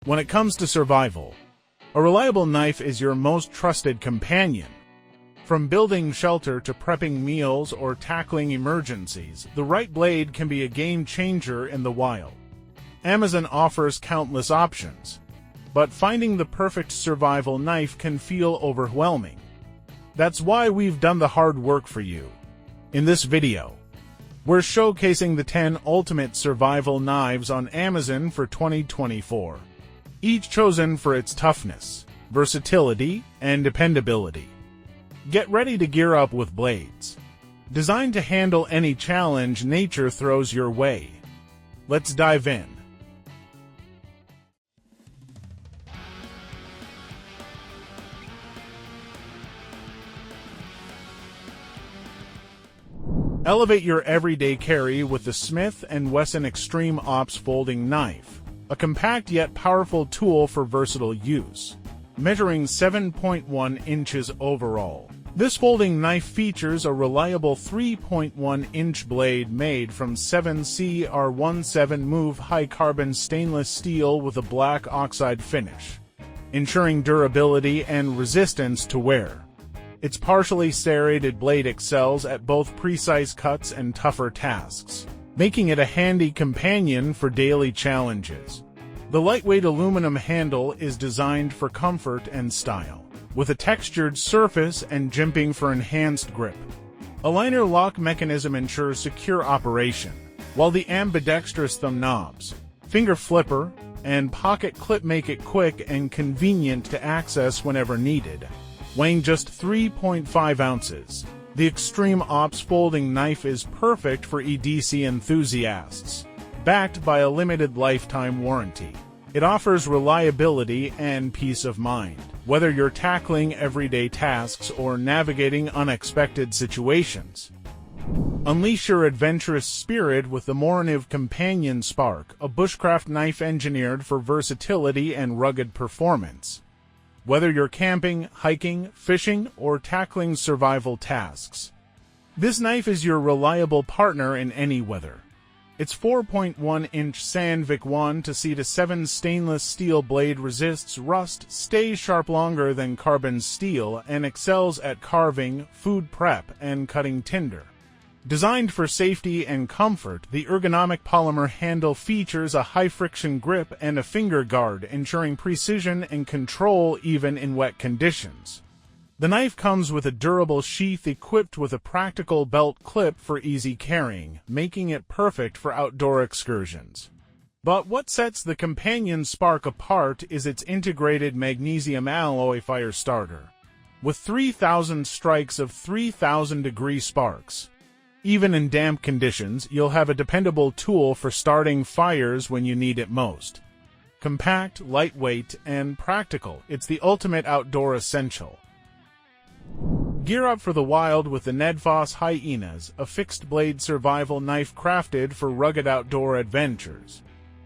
When it comes to survival, a reliable knife is your most trusted companion. From building shelter to prepping meals or tackling emergencies, the right blade can be a game changer in the wild. Amazon offers countless options, but finding the perfect survival knife can feel overwhelming. That's why we've done the hard work for you. In this video, we're showcasing the 10 ultimate survival knives on Amazon for 2024, each chosen for its toughness, versatility, and dependability. Get ready to gear up with blades designed to handle any challenge nature throws your way. Let's dive in. Elevate your everyday carry with the Smith & Wesson Extreme Ops Folding Knife, a compact yet powerful tool for versatile use. Measuring 7.1 inches overall, this folding knife features a reliable 3.1-inch blade made from 7CR17 Move high-carbon stainless steel with a black oxide finish, ensuring durability and resistance to wear. Its partially serrated blade excels at both precise cuts and tougher tasks, making it a handy companion for daily challenges. The lightweight aluminum handle is designed for comfort and style, with a textured surface and jimping for enhanced grip. A liner lock mechanism ensures secure operation, while the ambidextrous thumb knobs, finger flipper, and pocket clip make it quick and convenient to access whenever needed. Weighing just 3.5 ounces, the Extreme Ops folding knife is perfect for EDC enthusiasts. Backed by a limited lifetime warranty, it offers reliability and peace of mind, whether you're tackling everyday tasks or navigating unexpected situations. Unleash your adventurous spirit with the Morakniv Companion Spark, a bushcraft knife engineered for versatility and rugged performance. Whether you're camping, hiking, fishing, or tackling survival tasks, this knife is your reliable partner in any weather. Its 4.1-inch Sandvik 1-7 stainless steel blade resists rust, stays sharp longer than carbon steel, and excels at carving, food prep, and cutting tinder. Designed for safety and comfort, the ergonomic polymer handle features a high-friction grip and a finger guard, ensuring precision and control even in wet conditions. The knife comes with a durable sheath equipped with a practical belt clip for easy carrying, making it perfect for outdoor excursions. But what sets the Companion Spark apart is its integrated magnesium alloy fire starter, with 3,000 strikes of 3,000-degree sparks. Even in damp conditions, you'll have a dependable tool for starting fires when you need it most. Compact, lightweight, and practical, it's the ultimate outdoor essential. Gear up for the wild with the NedFoss Hyenas, a fixed-blade survival knife crafted for rugged outdoor adventures.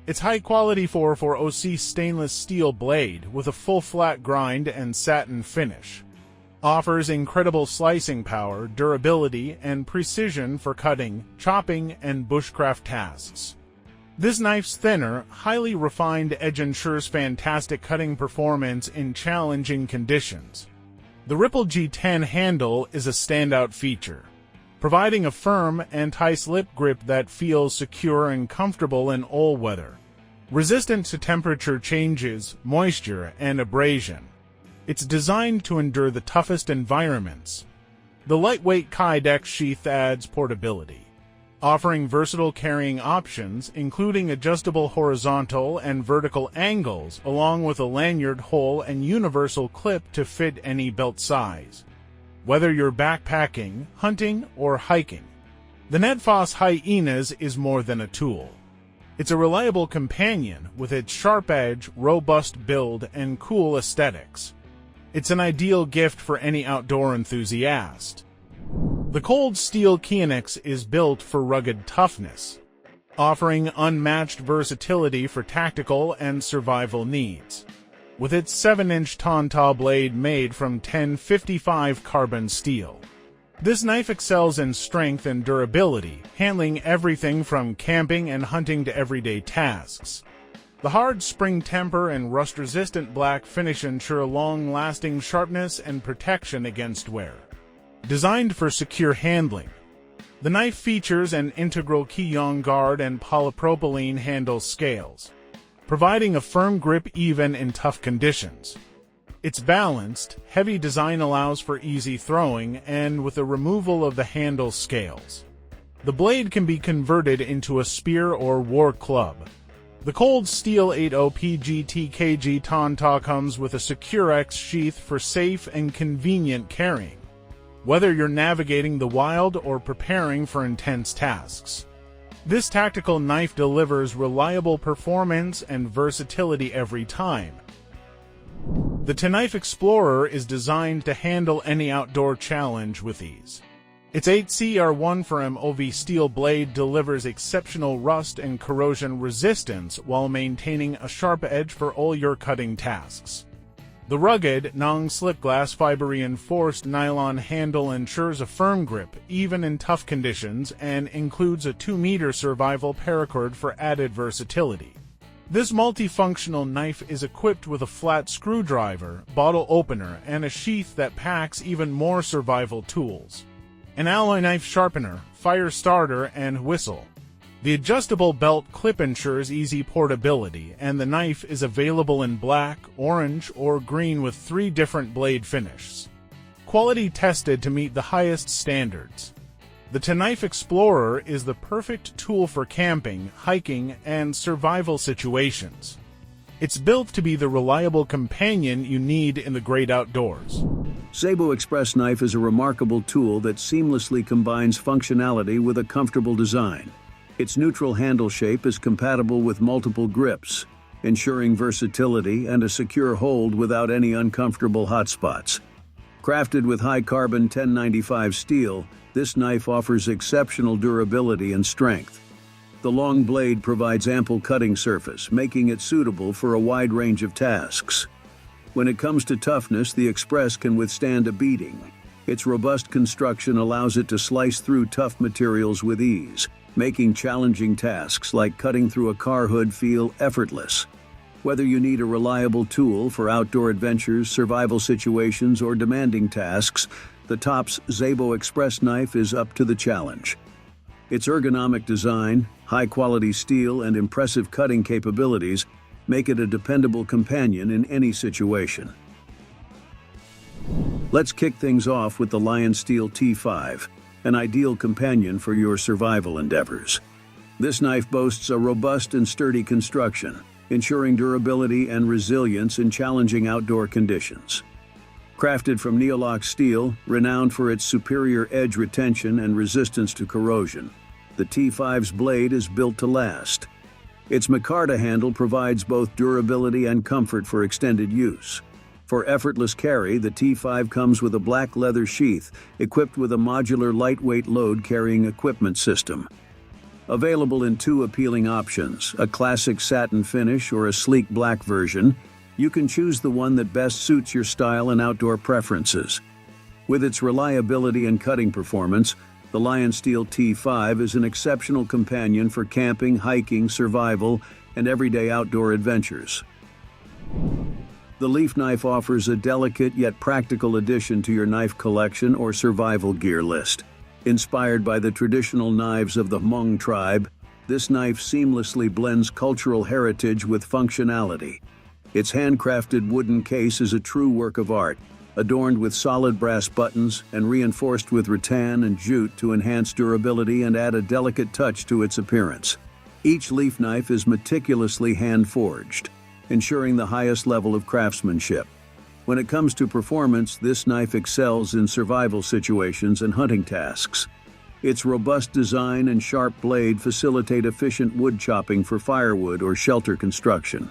Its high-quality 440 stainless steel blade, with a full flat grind and satin finish, offers incredible slicing power, durability, and precision for cutting, chopping, and bushcraft tasks. This knife's thinner, highly refined edge ensures fantastic cutting performance in challenging conditions. The Ripple G10 handle is a standout feature, providing a firm, anti-slip grip that feels secure and comfortable in all weather. Resistant to temperature changes, moisture, and abrasion, it's designed to endure the toughest environments. The lightweight Kydex sheath adds portability, offering versatile carrying options, including adjustable horizontal and vertical angles, along with a lanyard hole and universal clip to fit any belt size. Whether you're backpacking, hunting, or hiking, the NedFoss Hyenas is more than a tool. It's a reliable companion with its sharp edge, robust build, and cool aesthetics. It's an ideal gift for any outdoor enthusiast. The cold steel QEONIX is built for rugged toughness, offering unmatched versatility for tactical and survival needs. With its 7-inch Tonta blade made from 1055 carbon steel, this knife excels in strength and durability, handling everything from camping and hunting to everyday tasks. The hard spring temper and rust-resistant black finish ensure long-lasting sharpness and protection against wear. Designed for secure handling, the knife features an integral QEONIX guard and polypropylene handle scales, providing a firm grip even in tough conditions. Its balanced, heavy design allows for easy throwing, and with the removal of the handle scales, the blade can be converted into a spear or war club. The cold steel 80 PGT-KG Tauntaug comes with a secure X sheath for safe and convenient carrying, whether you're navigating the wild or preparing for intense tasks. This tactical knife delivers reliable performance and versatility every time. The TONIFE Explorer is designed to handle any outdoor challenge with ease. Its 8CR1 for MOV steel blade delivers exceptional rust and corrosion resistance while maintaining a sharp edge for all your cutting tasks. The rugged, non-slip glass fiber-reinforced nylon handle ensures a firm grip even in tough conditions and includes a 2-meter survival paracord for added versatility. This multifunctional knife is equipped with a flat screwdriver, bottle opener, and a sheath that packs even more survival tools. An alloy knife sharpener, fire starter, and whistle. The adjustable belt clip ensures easy portability, and the knife is available in black, orange, or green with 3 different blade finishes. Quality tested to meet the highest standards. The TONIFE Explorer is the perfect tool for camping, hiking, and survival situations. It's built to be the reliable companion you need in the great outdoors. Szabo Express Knife is a remarkable tool that seamlessly combines functionality with a comfortable design. Its neutral handle shape is compatible with multiple grips, ensuring versatility and a secure hold without any uncomfortable hotspots. Crafted with high-carbon 1095 steel, this knife offers exceptional durability and strength. The long blade provides ample cutting surface, making it suitable for a wide range of tasks. When it comes to toughness, the Express can withstand a beating. Its robust construction allows it to slice through tough materials with ease, making challenging tasks like cutting through a car hood feel effortless. Whether you need a reliable tool for outdoor adventures, survival situations, or demanding tasks, the TOPS Szabo Express Knife is up to the challenge. Its ergonomic design, high-quality steel, and impressive cutting capabilities make it a dependable companion in any situation. Let's kick things off with the Lion Steel T5, an ideal companion for your survival endeavors. This knife boasts a robust and sturdy construction, ensuring durability and resilience in challenging outdoor conditions. Crafted from Neolox steel, renowned for its superior edge retention and resistance to corrosion, the T5's blade is built to last. Its micarta handle provides both durability and comfort for extended use. For effortless carry, the T5 comes with a black leather sheath equipped with a modular lightweight load-carrying equipment system. Available in 2 appealing options, a classic satin finish or a sleek black version, you can choose the one that best suits your style and outdoor preferences. With its reliability and cutting performance, the Lion Steel T5 is an exceptional companion for camping, hiking, survival, and everyday outdoor adventures. The Leaf Knife offers a delicate yet practical addition to your knife collection or survival gear list. Inspired by the traditional knives of the Hmong tribe, this knife seamlessly blends cultural heritage with functionality. Its handcrafted wooden case is a true work of art, adorned with solid brass buttons and reinforced with rattan and jute to enhance durability and add a delicate touch to its appearance. Each leaf knife is meticulously hand-forged, ensuring the highest level of craftsmanship. When it comes to performance, this knife excels in survival situations and hunting tasks. Its robust design and sharp blade facilitate efficient wood chopping for firewood or shelter construction,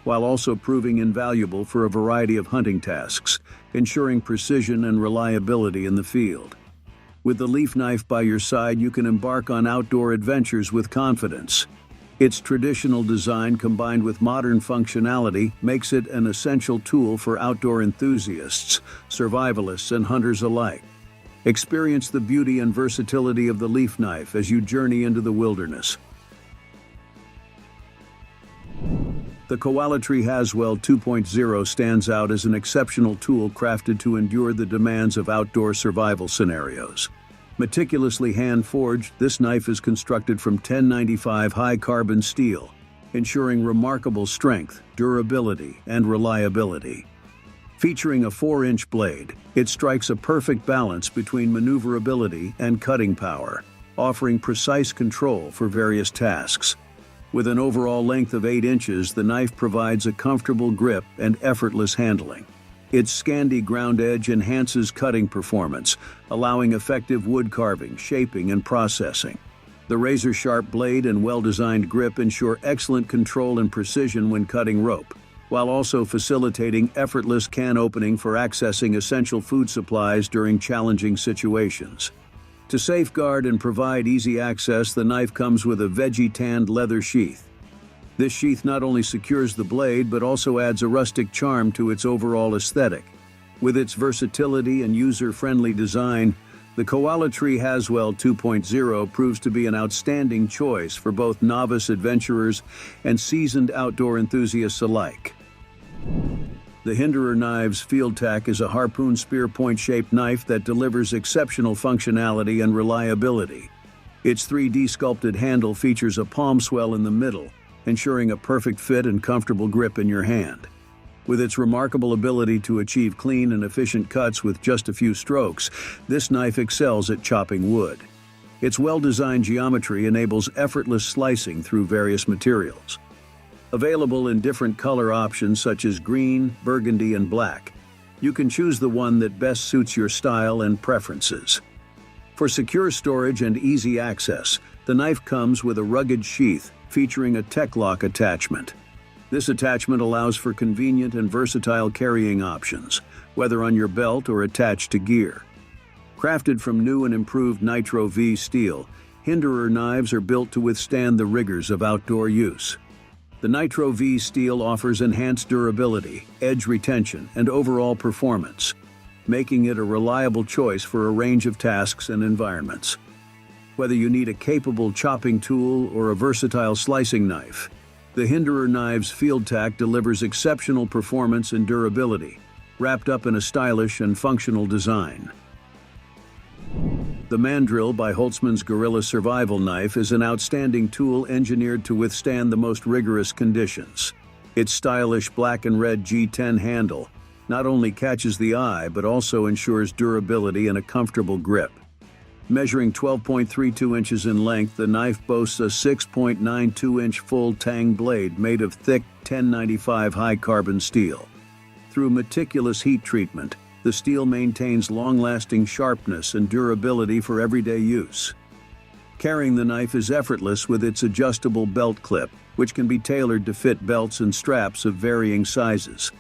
while also proving invaluable for a variety of hunting tasks, ensuring precision and reliability in the field. With the leaf knife by your side, you can embark on outdoor adventures with confidence. Its traditional design combined with modern functionality makes it an essential tool for outdoor enthusiasts, survivalists, and hunters alike. Experience the beauty and versatility of the leaf knife as you journey into the wilderness. The Coalatree Haswell 2.0 stands out as an exceptional tool crafted to endure the demands of outdoor survival scenarios. Meticulously hand-forged, this knife is constructed from 1095 high-carbon steel, ensuring remarkable strength, durability, and reliability. Featuring a 4-inch blade, it strikes a perfect balance between maneuverability and cutting power, offering precise control for various tasks. With an overall length of 8 inches, the knife provides a comfortable grip and effortless handling. Its Scandi ground edge enhances cutting performance, allowing effective wood carving, shaping, and processing. The razor-sharp blade and well-designed grip ensure excellent control and precision when cutting rope, while also facilitating effortless can opening for accessing essential food supplies during challenging situations. To safeguard and provide easy access, the knife comes with a veggie-tanned leather sheath. This sheath not only secures the blade, but also adds a rustic charm to its overall aesthetic. With its versatility and user-friendly design, the Coalatree Haswell 2.0 proves to be an outstanding choice for both novice adventurers and seasoned outdoor enthusiasts alike. The Hinderer knives Fieldtac is a harpoon spear point-shaped knife that delivers exceptional functionality and reliability. Its 3D sculpted handle features a palm swell in the middle, ensuring a perfect fit and comfortable grip in your hand. With its remarkable ability to achieve clean and efficient cuts with just a few strokes, this knife excels at chopping wood. Its well-designed geometry enables effortless slicing through various materials. Available in different color options such as green, burgundy, and black, you can choose the one that best suits your style and preferences. For secure storage and easy access, the knife comes with a rugged sheath featuring a tech lock attachment. This attachment allows for convenient and versatile carrying options, whether on your belt or attached to gear. Crafted from new and improved Nitro V steel, Hinderer knives are built to withstand the rigors of outdoor use. The Nitro V steel offers enhanced durability, edge retention, and overall performance, making it a reliable choice for a range of tasks and environments. Whether you need a capable chopping tool or a versatile slicing knife, the Hinderer knives Fieldtac delivers exceptional performance and durability, wrapped up in a stylish and functional design. The Mandrill by Holtzmann's Gorilla Survival Knife is an outstanding tool engineered to withstand the most rigorous conditions. Its stylish black and red G10 handle not only catches the eye but also ensures durability and a comfortable grip. Measuring 12.32 inches in length, the knife boasts a 6.92-inch full tang blade made of thick 1095 high-carbon steel. Through meticulous heat treatment, the steel maintains long-lasting sharpness and durability for everyday use. Carrying the knife is effortless with its adjustable belt clip, which can be tailored to fit belts and straps of varying sizes.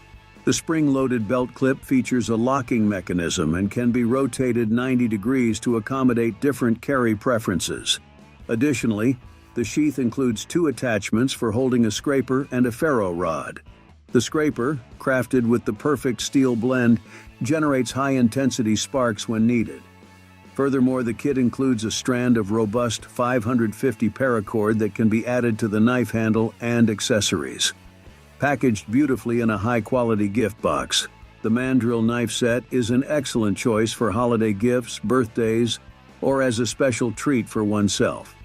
The spring-loaded belt clip features a locking mechanism and can be rotated 90 degrees to accommodate different carry preferences. Additionally, the sheath includes 2 attachments for holding a scraper and a ferro rod. The scraper, crafted with the perfect steel blend, generates high-intensity sparks when needed. Furthermore, the kit includes a strand of robust 550 paracord that can be added to the knife handle and accessories. Packaged beautifully in a high-quality gift box, the Mandrill knife set is an excellent choice for holiday gifts, birthdays, or as a special treat for oneself.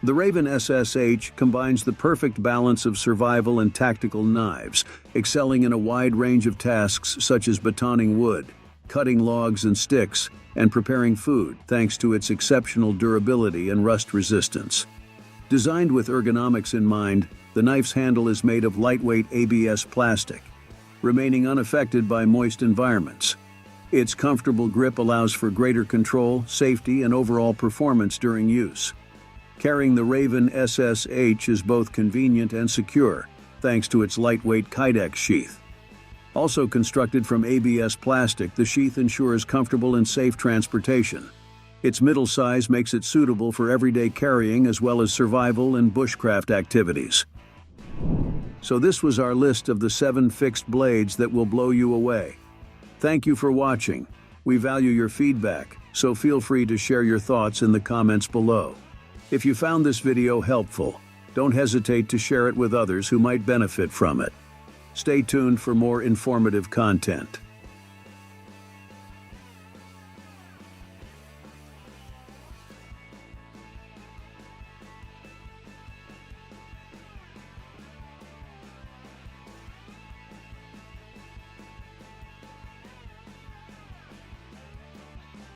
The Raven SSH combines the perfect balance of survival and tactical knives, excelling in a wide range of tasks such as batoning wood, cutting logs and sticks, and preparing food thanks to its exceptional durability and rust resistance. Designed with ergonomics in mind, the knife's handle is made of lightweight ABS plastic, remaining unaffected by moist environments. Its comfortable grip allows for greater control, safety, and overall performance during use. Carrying the Raven SSH is both convenient and secure, thanks to its lightweight Kydex sheath. Also constructed from ABS plastic, the sheath ensures comfortable and safe transportation. Its middle size makes it suitable for everyday carrying as well as survival and bushcraft activities. So this was our list of the 7 fixed blades that will blow you away. Thank you for watching. We value your feedback, so feel free to share your thoughts in the comments below. If you found this video helpful, Don't hesitate to share it with others who might benefit from it. Stay tuned for more informative content.